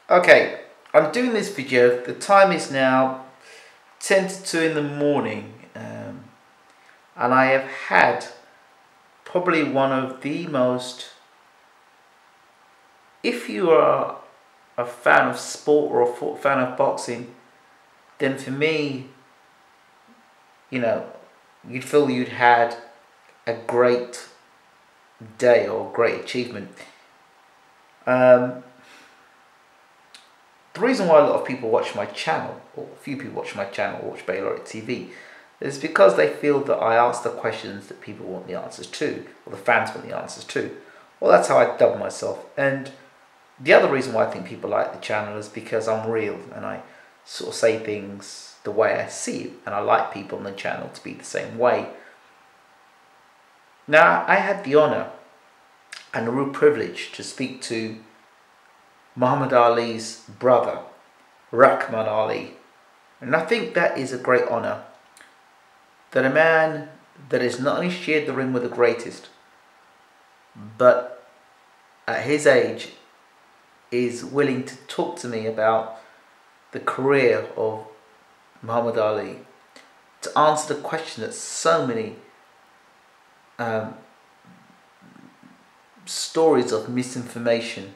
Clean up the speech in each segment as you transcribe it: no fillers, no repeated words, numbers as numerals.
Okay, I'm doing this video. The time is now 10 to 2 in the morning, and I have had probably one of the most, if you are a fan of sport or a fan of boxing, then for me, you'd feel you'd had a great day or great achievement. The reason why a lot of people watch my channel, or a few people watch my channel, watch BWTMONLINE TV, is because they feel that I ask the questions that people want the answers to, or the fans want the answers to. Well, that's how I dub myself. And the other reason why I think people like the channel is because I'm real and I sort of say things the way I see it, and I like people on the channel to be the same way. Now, I had the honour and the real privilege to speak to Muhammad Ali's brother, Rahman Ali. And I think that is a great honour, that a man that has not only shared the ring with the greatest, but at his age is willing to talk to me about the career of Muhammad Ali, to answer the question that so many stories of misinformation,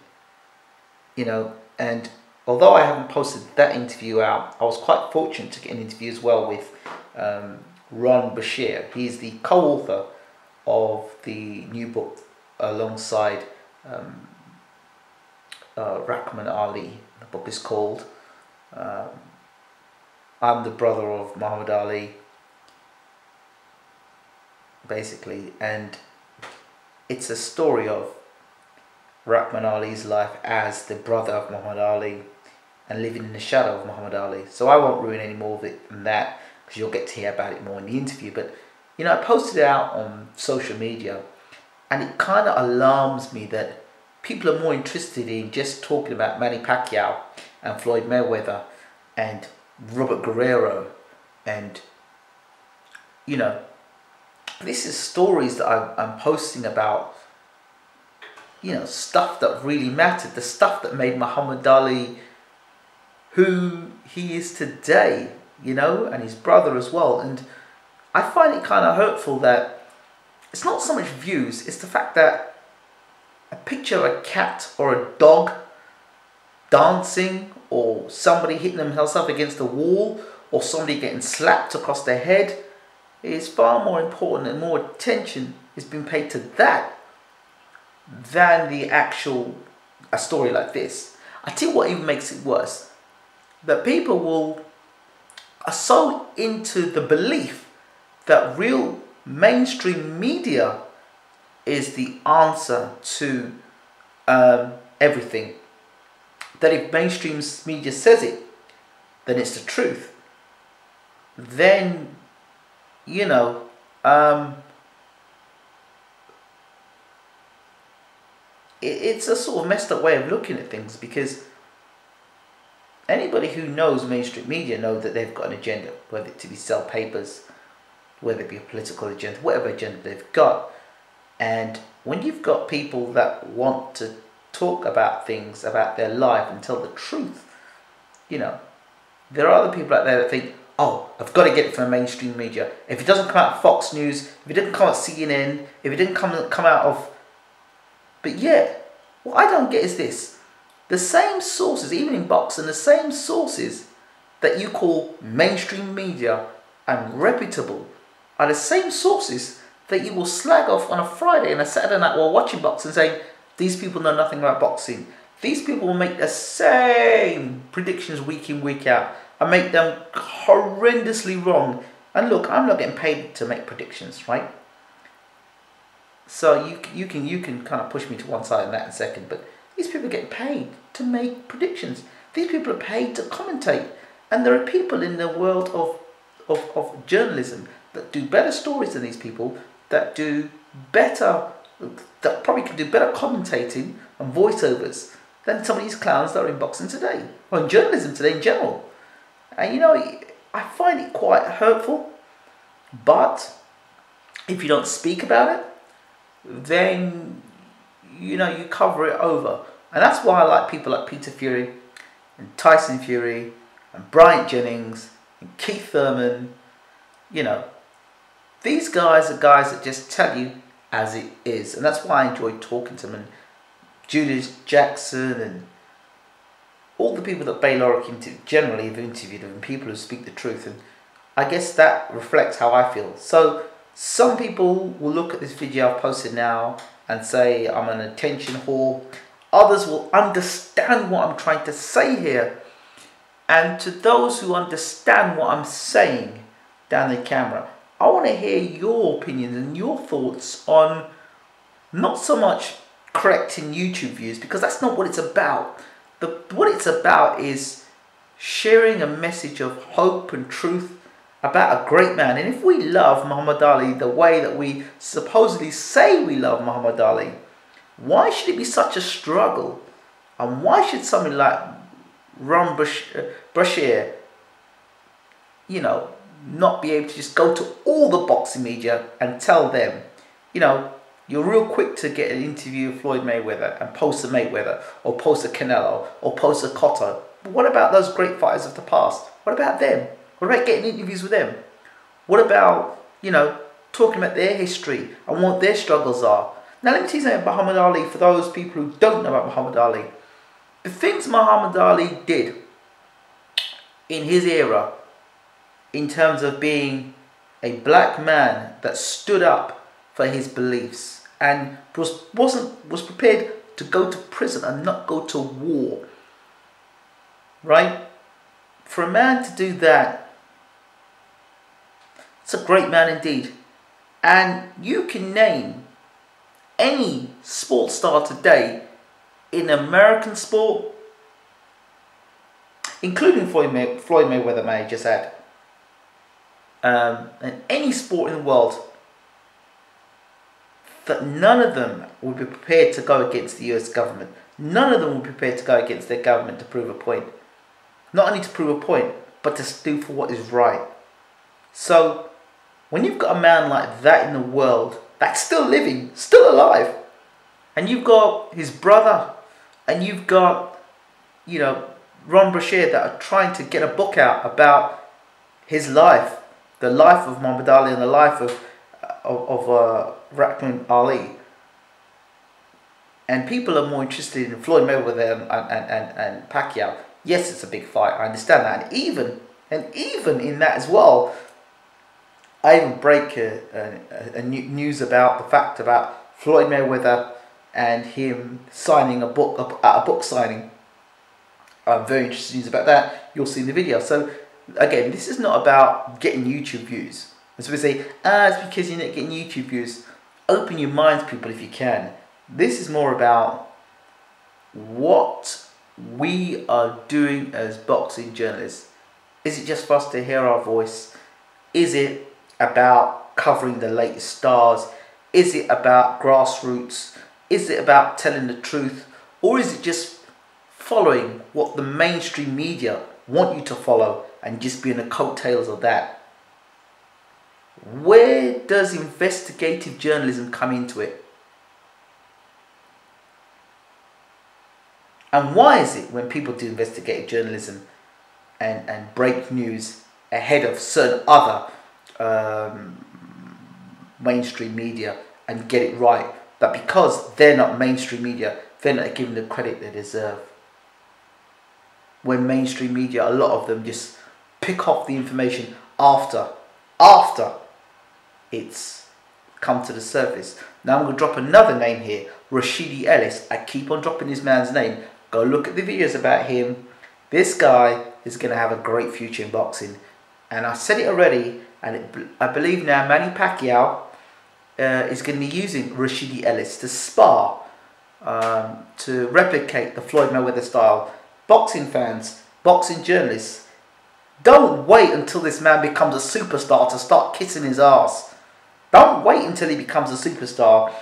and although I haven't posted that interview out, I was quite fortunate to get an interview as well with Ron Bashir. He's the co-author of the new book alongside Rahman Ali. The book is called I'm the Brother of Muhammad Ali, basically, and it's a story of Rahman Ali's life as the brother of Muhammad Ali and living in the shadow of Muhammad Ali. So I won't ruin any more of it than that, because you'll get to hear about it more in the interview. But I posted it out on social media, and it kind of alarms me that people are more interested in just talking about Manny Pacquiao and Floyd Mayweather and Robert Guerrero, and this is stories that I'm posting about, stuff that really mattered, the stuff that made Muhammad Ali who he is today, and his brother as well. And I find it kind of hurtful that it's not so much views, it's the fact that a picture of a cat or a dog dancing, or somebody hitting themselves up against a wall, or somebody getting slapped across their head, is far more important, and more attention is being paid to that than a story like this. I tell you what even makes it worse, that people are so into the belief that real mainstream media is the answer to everything, that if mainstream media says it, then it's the truth. Then it's a sort of messed up way of looking at things, because anybody who knows mainstream media know that they've got an agenda, whether it to be sell papers, whether it be a political agenda, whatever agenda they've got. And when you've got people that want to talk about things, about their life, and tell the truth, there are other people out there that think, oh, I've got to get it from the mainstream media. If it doesn't come out of Fox News, if it didn't come out of CNN, if it didn't come out of... But yeah, what I don't get is this. The same sources, even in boxing, the same sources that you call mainstream media and reputable are the same sources that you will slag off on a Friday and a Saturday night while watching boxing, saying, these people know nothing about boxing. These people will make the same predictions week in, week out, and make them horrendously wrong. And look, I'm not getting paid to make predictions, right? So you can kind of push me to one side on that in a second, but these people get paid to make predictions. These people are paid to commentate. And there are people in the world of journalism that do better stories than these people, that probably can do better commentating and voiceovers than some of these clowns that are in boxing today, or in journalism today in general. And I find it quite hurtful, but if you don't speak about it, then you cover it over. And that's why I like people like Peter Fury, and Tyson Fury and Bryant Jennings and Keith Thurman, you know, these guys are guys that just tell you as it is. And that's why I enjoy talking to them. And Julius Jackson and all the people that Baylor generally have interviewed and people who speak the truth. And I guess that reflects how I feel. So some people will look at this video I've posted now and say I'm an attention whore. Others will understand what I'm trying to say here. And to those who understand what I'm saying down the camera, I want to hear your opinions and your thoughts on not so much correcting YouTube views, because that's not what it's about. What it's about is sharing a message of hope and truth about a great man. And if we love Muhammad Ali the way that we supposedly say we love Muhammad Ali, why should it be such a struggle? And why should somebody like Ron Brashear, you know, not be able to just go to all the boxing media and tell them, you know, you're real quick to get an interview of Floyd Mayweather and post a Mayweather or post a Canelo or post a Cotto. But what about those great fighters of the past? What about them? What about getting interviews with them? What about, you know, talking about their history and what their struggles are? Now let me tell you something about Muhammad Ali for those people who don't know about Muhammad Ali. The things Muhammad Ali did in his era in terms of being a black man that stood up for his beliefs and was prepared to go to prison and not go to war. Right? For a man to do that, it's a great man indeed. And you can name any sports star today in American sport, including Floyd Mayweather, may I just add, and any sport in the world, that none of them would be prepared to go against the US government. None of them would be prepared to go against their government to prove a point. Not only to prove a point, but to do for what is right. So, when you've got a man like that in the world, that's still living, still alive, and you've got his brother, and you've got, you know, Ron Brashear that are trying to get a book out about his life, the life of Muhammad Ali and the life of Rahman Ali. And people are more interested in Floyd Mayweather and Pacquiao. Yes, it's a big fight, I understand that. And even in that as well, I even break news about the fact about Floyd Mayweather and him signing a book at a book signing. I'm very interested in news about that. You'll see in the video. So again, this is not about getting YouTube views. As we say, it's because you're not getting YouTube views. Open your minds, people, if you can. This is more about what we are doing as boxing journalists. Is it just for us to hear our voice? Is it about covering the latest stars? Is it about grassroots? Is it about telling the truth? Or is it just following what the mainstream media want you to follow and just being the coattails of that? Where does investigative journalism come into it? And why is it when people do investigative journalism and break news ahead of certain other mainstream media and get it right, that because they're not mainstream media, they're not given the credit they deserve? When mainstream media, a lot of them just pick off the information after it's come to the surface. Now I'm going to drop another name here, Rashidi Ellis. I keep on dropping this man's name. Go look at the videos about him. This guy is going to have a great future in boxing. And I said it already, and I believe now Manny Pacquiao is going to be using Rashidi Ellis to spar, to replicate the Floyd Mayweather style. Boxing fans, boxing journalists, don't wait until this man becomes a superstar to start kissing his ass. Don't wait until he becomes a superstar.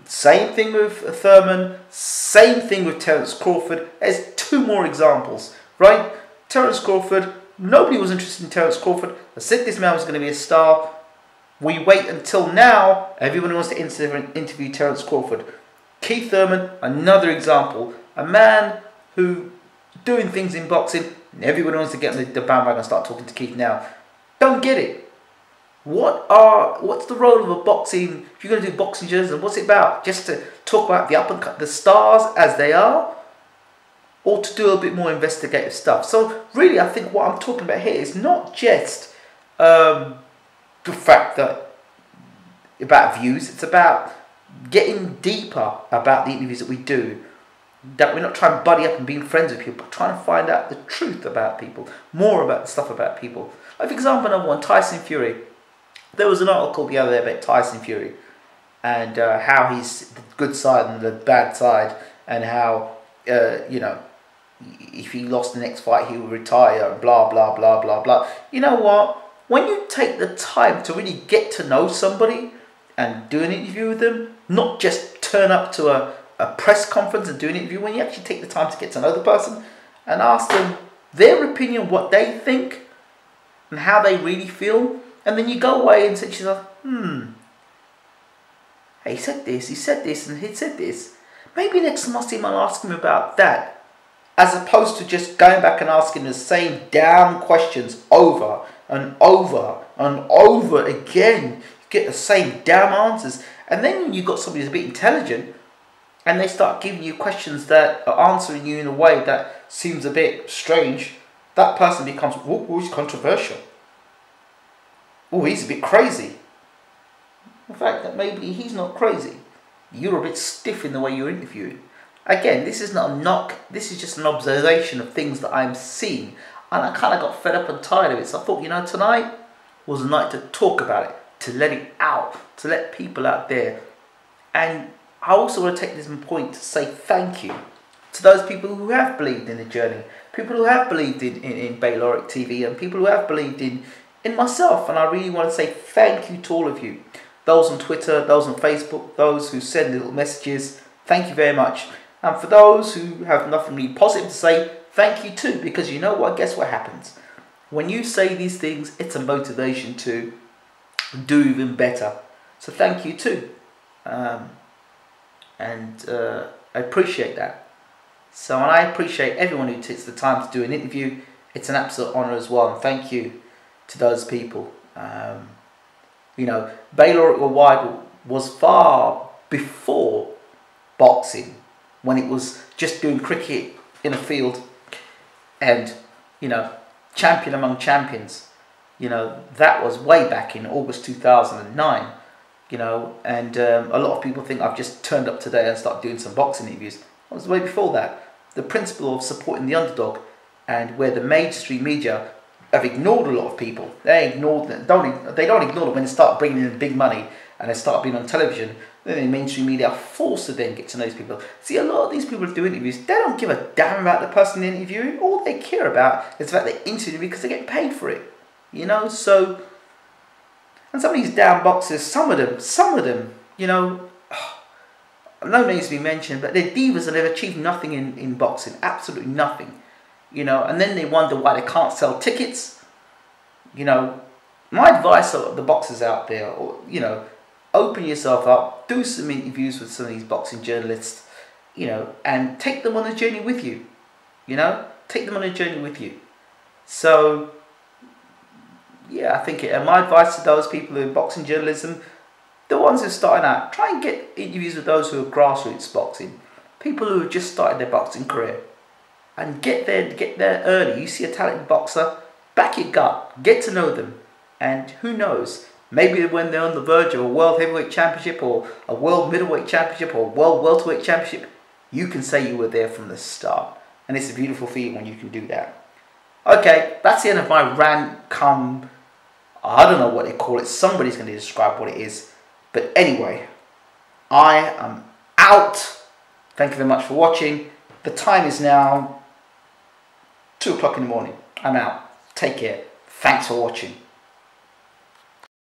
Same thing with Thurman, same thing with Terence Crawford. There's two more examples, right? Terence Crawford, nobody was interested in Terence Crawford. I said this man was going to be a star. We wait until now, everyone wants to interview Terence Crawford. Keith Thurman, another example. A man who doing things in boxing. Everybody wants to get on the bandwagon and start talking to Keith now. Don't get it. What's the role of a boxing? If you're going to do boxing journalism, what's it about? Just to talk about the stars as they are, or to do a bit more investigative stuff? So really, I think what I'm talking about here is not just the fact that about views. It's about getting deeper about the interviews that we do. That we're not trying to buddy up and being friends with people, but trying to find out the truth about people, more about the stuff about people. Like, for example, number one, Tyson Fury. There was an article the other day about Tyson Fury and how he's the good side and the bad side, and how, if he lost the next fight, he would retire, and blah, blah, blah, blah, blah. You know what? When you take the time to really get to know somebody and do an interview with them, not just turn up to a press conference and do an interview, when you actually take the time to get to know the person and ask them their opinion, what they think, and how they really feel, and then you go away and say to yourself, hey, he said this, and he said this. Maybe next time I see him, I'll ask him about that, as opposed to just going back and asking the same damn questions over and over and over again. You get the same damn answers, and then when you've got somebody who's a bit intelligent, and they start giving you questions that are answering you in a way that seems a bit strange, that person becomes, oh, he's controversial. Oh, he's a bit crazy. The fact that maybe he's not crazy. You're a bit stiff in the way you're interviewing. Again, this is not a knock. This is just an observation of things that I'm seeing. And I kind of got fed up and tired of it. So I thought, tonight was a night to talk about it, to let it out, to let people out there. And I also want to take this point to say thank you to those people who have believed in the journey, people who have believed in Bayloric TV, and people who have believed in myself. And I really want to say thank you to all of you. Those on Twitter, those on Facebook, those who send little messages, thank you very much. And for those who have nothing really positive to say, thank you too, because you know what? Guess what happens? When you say these things, it's a motivation to do even better. So thank you too. I appreciate that. So, and I appreciate everyone who takes the time to do an interview. It's an absolute honour as well, and thank you to those people. Bayloric Worldwide was far before boxing, when it was just doing cricket in a field and, champion among champions. That was way back in August 2009. And a lot of people think I've just turned up today and started doing some boxing interviews. It was way before that. The principle of supporting the underdog, and where the mainstream media have ignored a lot of people. They ignored them. They don't ignore them when they start bringing in big money and they start being on television. Then the mainstream media are forced to then get to know these people. See, a lot of these people who do interviews, they don't give a damn about the person they're interviewing. All they care about is the fact they interview because they get paid for it. So. And some of these damn boxers, some of them, no names to be mentioned, but they're divas and they've achieved nothing in boxing, absolutely nothing. And then they wonder why they can't sell tickets. My advice to the boxers out there, open yourself up, do some interviews with some of these boxing journalists, and take them on a journey with you. Take them on a journey with you. So, yeah, I think my advice to those people who are in boxing journalism, the ones who are starting out, try and get interviews with those who are grassroots boxing, people who have just started their boxing career, and get there early. You see a talented boxer, back your gut, get to know them, and who knows, maybe when they're on the verge of a world heavyweight championship or a world middleweight championship or a world welterweight championship, you can say you were there from the start, and it's a beautiful feeling when you can do that. Okay, that's the end of my rant. I don't know what they call it. Somebody's going to describe what it is. But anyway, I am out. Thank you very much for watching. The time is now 2 o'clock in the morning. I'm out. Take care. Thanks for watching.